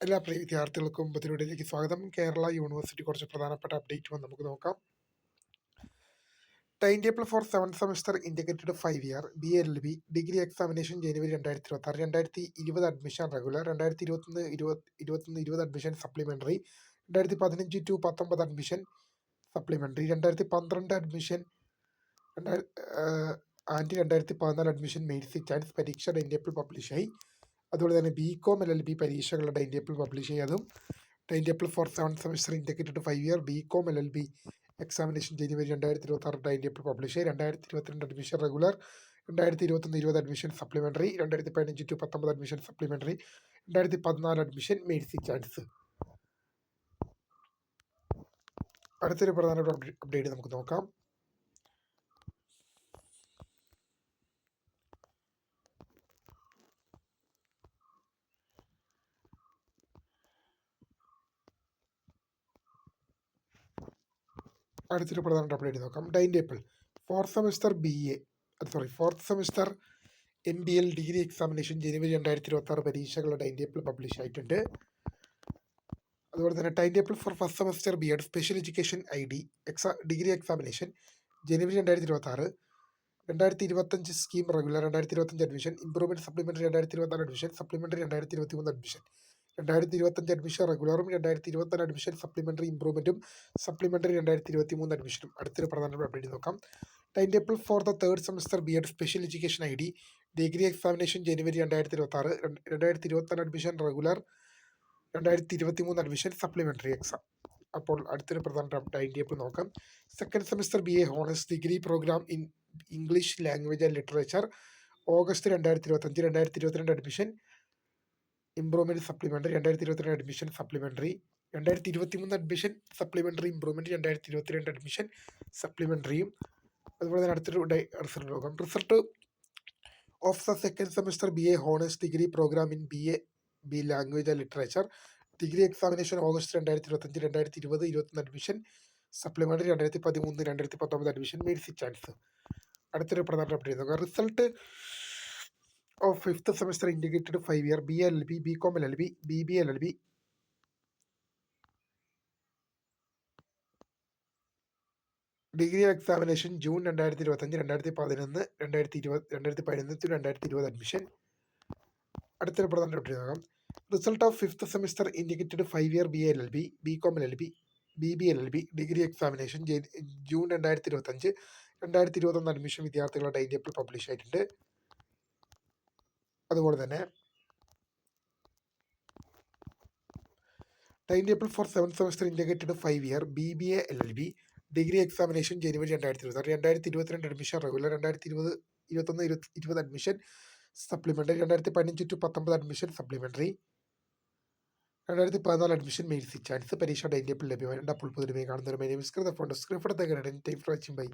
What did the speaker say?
എല്ലാ പ്രിയ വിദ്യാർത്ഥികൾക്കും ബദിലൂടെയിലേക്ക് സ്വാഗതം. കേരള യൂണിവേഴ്സിറ്റി കുറച്ച് പ്രധാനപ്പെട്ട അപ്ഡേറ്റ് നമുക്ക് നോക്കാം. Time table for 7th semester integrated 5 year BLLB degree examination January 2026, 2020 admission regular, 2021-20 admission supplementary, 2015-19 admission supplementary, 2012 admission and 2014 admission mains chance പരീക്ഷ ടൈം ടേബിൾ പബ്ലിഷായി. അതുപോലെ തന്നെ BCom LLB പരീക്ഷകളുടെ ടൈം ടേബിൾ പബ്ലിഷ് ചെയ്തതും time table for 7th semester integrated 5 year BCom LLB examination January 2026 time table publish ആയി. 2022 admission regular, 2021-20 admission supplementary, 2015-19 admission supplementary, 2014 admission mains chance. അടുത്തൊരു പ്രധാനപ്പെട്ട update നമുക്ക് നോക്കാം. അടുത്തൊരു പ്രധാനപ്പെട്ട അപ്ഡേറ്റ് നോക്കാം. Time table fourth semester MBL degree examination January 2026 പരീക്ഷകളുടെ time table publish ആയിട്ടുണ്ട്. അതുപോലെ തന്നെ time table for first semester BEd special education ID degree examination January 2026, 2025 scheme regular, 2025 admission improvement supplementary, 2024 admission supplementary, 2023 admission, 2025 admission റെഗുലറും, 2024 admission supplementary ഇംപ്രൂവ്മെൻറ്റും supplementary, 2023 അഡ്മിഷനും. അടുത്തൊരു പ്രധാനപ്പെട്ട update നോക്കാം. Time table for the third semester BEd special education ID degree examination January 2026, 2024 admission regular, 2023 admission supplementary exam. അപ്പോൾ അടുത്തൊരു പ്രധാന time table നോക്കാം. Second semester BA honours degree programme in English language and literature August 2025, 2022 admission improvement supplementary, 2022 admission supplementary, 2023 admission supplementary improvement, 2022 admission സപ്ലിമെൻ്ററിയും. അതുപോലെ തന്നെ അടുത്തൊരു result നോക്കാം. Result of the second semester BA honours degree programme in BA language and literature degree examination August 2025, 2020-21 admission supplementary, 2013-2019 admission mains chance. അടുത്തൊരു പ്രധാന update നോക്കാം. Result of fifth semester integrated 5 year BLLB BCom LLB BBLLB degree examination June 2025, 2011, 2011-2020 admission. അടുത്തൊരു പ്രധാന update നോക്കാം. Result of fifth semester integrated 5 year BLLB BCom LLB BBLLB degree examination June 2025, 2021 admission വിദ്യാർത്ഥികളുടെ time table publish ആയിട്ടുണ്ട്. അതുപോലെ തന്നെ time table for 7th semester integrated 5 year BBA LLB degree examination January 2026, 2022 admission regular, 2021-20 admission supplementary, 2015-19 admission supplementary, 2014 admission mains chance. പരീക്ഷ time table ലഭ്യമായിട്ടുണ്ട്. അപ്പോൾ പുതിയ കാണുന്നവരുമായി നമസ്കൃത ഫോൺ സ്ക്രീൻ ഫോർ ബൈ.